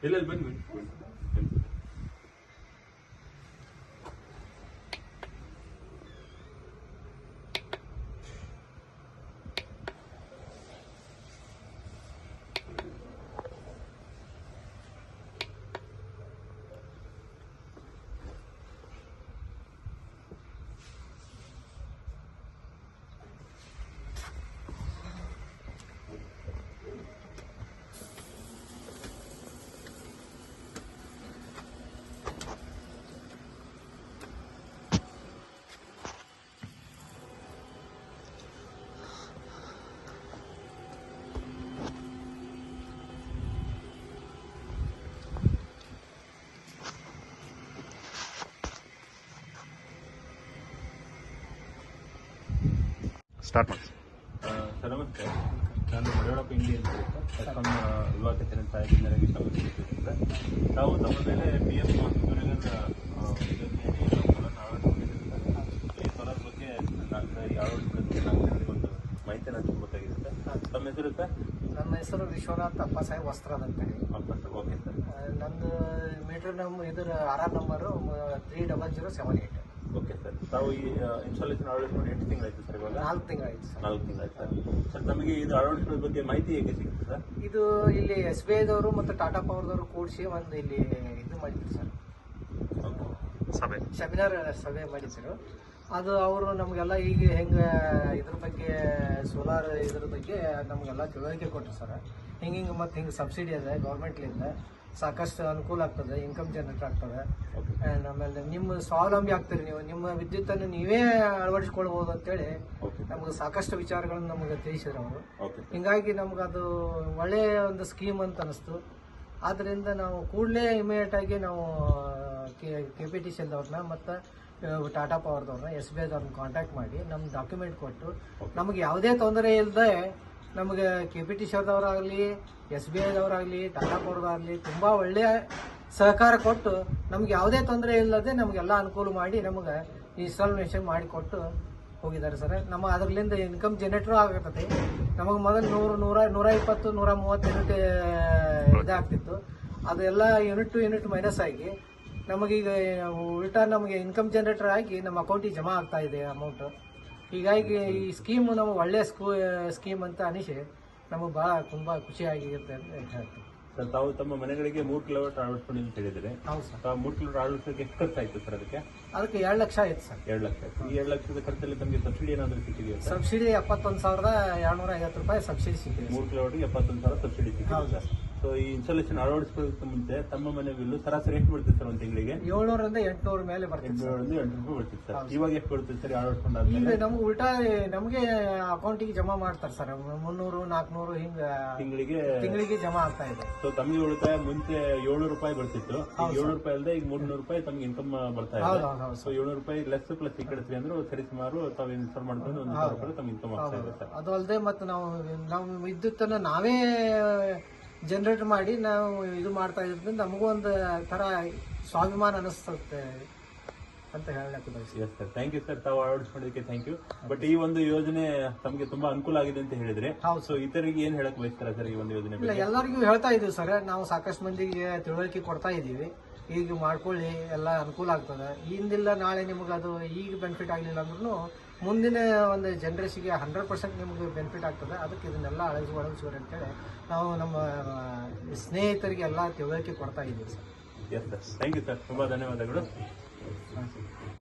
ಎಲ್ಲೆಲ್ಲಿ ಬನ್ನಿ. ಸ್ಟಾರ್ಟ್ ಮಾಡಿ. ಸರ್ ನಮಸ್ತೆ, ನಾನು ಮಡಿವಾಳಪ್ಪ ಇಂಡಿ ಅಂತ ಹೇಳ್ತಾ ತಮ್ಮ ಯುವ ಕಚೇರಿ ಸಾಹಿತ್ಯರಿಗೆ ಸಂಬಂಧಿಸಿದೆ. ತಾವು ತಮ್ಮ ಮೇಲೆ PM ಸೂರ್ಯಗಂಧ ಯೋಜನೆಯಲ್ಲಿ ಸೋಲಾರ್ ಅಳವಡಿಸಿಕೊಂಡಿದ್ದೀರಿ. ಈ ಸೋಲಾರ್ ಬಗ್ಗೆ ಯಾವ ಒಂದು ಮಾಹಿತಿಯನ್ನು ಹಂಚಬೇಕಾಗಿದೆ ಸರ್. ತಮ್ಮ ಹೆಸರು ಸರ್? ನನ್ನ ಹೆಸರು ವಿಶ್ವನಾಥ್ ಅಪ್ಪಸಾಹೇಬ್ ವಸ್ತ್ರದ ಅಂತೇಳಿ. Okay sir. ನಂದು ಮೀಟರ್ ಇದರ RR ನಂಬರು 30078. Okay sir. ತಾವು ಈ ಇನ್ಸ್ಟಾಲೇಷನ್ ಅಳವಡಿಸಿಕೊಂಡು 8 ತಿಂಗಳಾಯ್ತು ಸರ್? ಇವಾಗ 4 ತಿಂಗಳಾಯ್ತು ಸರ್. 4 ತಿಂಗಳಾಯ್ತು ಸರ್. ಸರ್ ನಮಗೆ ಇದು ಅಳವಡಿಸೋದ್ರ ಬಗ್ಗೆ ಮಾಹಿತಿ ಹೇಗೆ ಸಿಗುತ್ತೆ ಸರ್? ಇದು ಇಲ್ಲಿ SBIದವರು ಮತ್ತು ಟಾಟಾ ಪವರ್ದವರು ಕೂಡಿಸಿ ಒಂದು ಇಲ್ಲಿ ಇದು ಮಾಡಿದ್ರು ಸರ್, ಸೆಮಿನಾರ್ ಸಭೆ ಮಾಡಿದ್ರು. ಅದು ಅವರು ನಮಗೆಲ್ಲ ಈಗ ಹೆಂಗೆ ಇದ್ರ ಬಗ್ಗೆ ಸೋಲಾರ್ ಇದ್ರ ಬಗ್ಗೆ ನಮಗೆಲ್ಲ ತಿಳುವಳಿಕೆ ಕೊಟ್ಟರು ಸರ್. ಹಿಂಗೆ ಮತ್ತು ಹಿಂಗೆ ಸಬ್ಸಿಡಿ ಇದೆ ಗೌರ್ಮೆಂಟ್ಲಿಂದ, ಸಾಕಷ್ಟು ಅನುಕೂಲ ಆಗ್ತದೆ, ಇನ್ಕಮ್ ಜನರೇಟ್ ಆಗ್ತದೆ. ಆಮೇಲೆ ನಿಮ್ಮ ಸ್ವಾವಲಂಬಿ ಆಗ್ತೀರಿ, ನೀವು ನಿಮ್ಮ ವಿದ್ಯುತ್ತನ್ನು ನೀವೇ ಅಳವಡಿಸ್ಕೊಳ್ಬೋದು ಅಂತೇಳಿ ನಮ್ಗೆ ಸಾಕಷ್ಟು ವಿಚಾರಗಳನ್ನು ನಮಗೆ ತಿಳಿಸಿದ್ರು ಅವರು. ಹಿಂಗಾಗಿ ನಮ್ಗೆ ಅದು ಒಳ್ಳೆಯ ಒಂದು ಸ್ಕೀಮ್ ಅಂತ ಅನಿಸ್ತು. ಆದ್ದರಿಂದ ನಾವು ಕೂಡಲೇ ಇಮಿಡಿಯೇಟ್ ಆಗಿ ನಾವು KPTCL ಅವ್ರನ್ನ ಮತ್ತು ಟಾಟಾ ಪವರ್ದವ್ರನ್ನ SBIದವ್ರನ್ನ ಕಾಂಟ್ಯಾಕ್ಟ್ ಮಾಡಿ ನಮ್ಮ ಡಾಕ್ಯುಮೆಂಟ್ ಕೊಟ್ಟು ನಮಗೆ ಯಾವುದೇ ತೊಂದರೆ ಇಲ್ಲದೆ ನಮಗೆ KPTCLದವರಾಗಲಿ SBIದವರಾಗಲಿ ಟಾಟಾ ಪವರ್ದಾಗಲಿ ತುಂಬ ಒಳ್ಳೆಯ ಸಹಕಾರ ಕೊಟ್ಟು ನಮ್ಗೆ ಯಾವುದೇ ತೊಂದರೆ ಇಲ್ಲದೆ ನಮಗೆಲ್ಲ ಅನುಕೂಲ ಮಾಡಿ ನಮಗೆ ಇನ್ಸ್ಟಾಲೇಷನ್ ಮಾಡಿಕೊಟ್ಟು ಹೋಗಿದ್ದಾರೆ ಸರ್. ನಮ್ಮ ಅದರಲ್ಲಿಂದ ಇನ್ಕಮ್ ಜನರೇಟರ್ ಆಗತ್ತೆ. ನಮಗೆ ಮೊದಲು 100, 120, 130 ಯೂನಿಟ್ ಇದಾಗ್ತಿತ್ತು. ಅದೆಲ್ಲ ಯೂನಿಟ್ ಮೈನಸ್ ಆಗಿ ನಮಗೀಗ ಉಲ್ಟಾ ನಮಗೆ ಇನ್ಕಮ್ ಜನರೇಟರ್ ಆಗಿ ನಮ್ಮ ಅಕೌಂಟಿಗೆ ಜಮಾ ಆಗ್ತಾ ಇದೆ ಅಮೌಂಟ್. ಹೀಗಾಗಿ ಈ ಸ್ಕೀಮು ನಮಗೆ ಒಳ್ಳೆಯ ಸ್ಕೀಮ್ ಅಂತ ಅನಿಸಿ ನಮಗೆ ಭಾಳ ತುಂಬ ಖುಷಿಯಾಗಿರುತ್ತೆ ಅಂತ ಹೇಳ್ತೀವಿ ಸರ್. ತಾವು ತಮ್ಮ ಮನೆಗಳಿಗೆ 3 ಕಿಲೋವಾಟ್ ಅಳವಡಿಸ್ಕೊಂಡು ಅಂತ ಹೇಳಿದ್ರೆ, ಹೌದು ಸರ್. 3 ಕಿಲೋವಾಟ್ ಅಳವಡಿಸೋಕೆ ಎಷ್ಟು ಖರ್ಚಾಯಿತು ಸರ್? ಅದಕ್ಕೆ 2 ಲಕ್ಷ ಆಯ್ತು ಸರ್. 2 ಲಕ್ಷ. ಈ 2 ಲಕ್ಷದ ಖರ್ಚಲ್ಲಿ ತಮಗೆ ಸಬ್ಸಿಡಿ ಏನಾದರೂ ಸಿಕ್ಕಿದೆಯಾ ಸರ್? ಸಬ್ಸಿಡಿ 71,250 ರೂಪಾಯಿ ಸಬ್ಸಿಡಿ ಸಿಕ್ಕಿದೆ. 3 ಕಿಲೋವಾಟ್ಗೆ 71,000 ಸಬ್ಸಿಡಿ ಸಿಕ್ಕಿದೆ. ಸೊ ಈ ಇನ್ಸ್ಟಾಲೇಷನ್ ಅಳವಡಿಸೋದಕ್ಕೆ ಮುಂಚೆ ತಮ್ಮ ಮನೆ ಬಿಲ್ಲು ಸರಾಸರಿ ಎಷ್ಟು ಬೀಳ್ತದೆ ಸರ್ ಒಂದು ತಿಂಗಳಿಗೆ? 700ರಿಂದ 800 ಮೇಲೆ ಬರ್ತದೆ. 700ರಿಂದ 800 ರೂಪಾಯಿ ಬರ್ತದೆ ಸರ್. ಇವಾಗ ಎಷ್ಟು ಬರ್ತದೆ ಸರ್ ಅಳವಡಿಸ್ಕೊಂಡಾದ್ಮೇಲೆ? ಈಗ ನಮ್ಗೆ ಉಲ್ಟಾ ನಮಗೆ ಅಕೌಂಟಿಗೆ ಜಮಾ ಮಾಡ್ತಾರೆ ಸರ್. 300, 400 ಹಿಂಗ ತಿಂಗಳಿಗೆ ಜಮಾ ಆಗ್ತಾ ಇದೆ. ಸೊ ತಮಗೆ ಉಳಿತಾಯ ಮುಂಚೆ 700 ರೂಪಾಯಿ ಬರ್ತಿತ್ತು. 700 ರೂಪಾಯಿ ಅಲ್ಲದೆ ಈಗ 300 ರೂಪಾಯಿ ತಮಗೆ ಇನ್ಕಮ್ ಬರ್ತಾ ಇದೆ. ಸೊ 700 ರೂಪಾಯಿ ಲೆಸ್ ಪ್ಲಸ್ ಈ ಕಡೆ ಅಂದ್ರೆ ಸರಿ ಸುಮಾರು ತಾವು ಇನ್ಸ್ಟಾಲ್ ಮಾಡ್ಕೊಂಡು 1,000 ರೂಪಾಯಿ ತಮಗೆ ಇನ್ಕಮ್ ಆಗ್ತಾ ಇದೆ ಸರ್. ಅದು ಅಲ್ಲದೆ ಮತ್ತು ನಾವು ವಿದ್ಯುತ್ತನ್ನು ನಾವೇ ಜನರೇಟ್ ಮಾಡಿ ನಾವು ಇದು ಮಾಡ್ತಾ ಇದ್ರಿಂದ ನಮಗೂ ಒಂದು ಥರ ಸ್ವಾಭಿಮಾನ ಅನಿಸ್ತದೆ ಅಂತ ಹೇಳಕ್ಕೆ ಬಯಸ್ತೀನಿ. Yes sir, thank you sir. ತಾವು ಅಳವಡಿಸ್ಕೊಂಡಿದ್ದಕ್ಕೆ ಥ್ಯಾಂಕ್ ಯು. ಬಟ್ ಈ ಒಂದು ಯೋಜನೆ ತಮಗೆ ತುಂಬಾ ಅನುಕೂಲ ಆಗಿದೆ ಅಂತ ಹೇಳಿದ್ರೆ, ಸೊ ಇತರಿಗೆ ಏನ್ ಹೇಳಕ್ ಬಯಸ್ತಾರ ಸರ್ ಈ ಒಂದು ಯೋಜನೆ? ಇಲ್ಲ, ಎಲ್ಲರಿಗೂ ಹೇಳ್ತಾ ಇದೀವಿ ಸರ್. ನಾವು ಸಾಕಷ್ಟು ಮಂದಿಗೆ ತಿಳುವಳಿಕೆ ಕೊಡ್ತಾ ಇದೀವಿ. ಈಗ ಮಾಡ್ಕೊಳ್ಳಿ, ಎಲ್ಲ ಅನುಕೂಲ ಆಗ್ತದೆ. ಇಂದಿಲ್ಲ ನಾಳೆ ನಿಮ್ಗೆ ಅದು ಈಗ ಬೆನಿಫಿಟ್ ಆಗಲಿಲ್ಲ ಅಂದ್ರೂ ಮುಂದಿನ ಒಂದು ಜನರೇಷನ್ಗೆ 100% ನಿಮ್ಗೆ ಬೆನಿಫಿಟ್ ಆಗ್ತದೆ. ಅದಕ್ಕೆ ಇದನ್ನೆಲ್ಲ ಅಳವಡಿಸುವರಿ ಅಂತೇಳಿ ನಾವು ನಮ್ಮ ಸ್ನೇಹಿತರಿಗೆ ಎಲ್ಲ ತಿಳುವಳಿಕೆ ಕೊಡ್ತಾ ಇದ್ದೀವಿ sir. Yes sir, thank you sir. ತುಂಬಾ ಧನ್ಯವಾದಗಳು.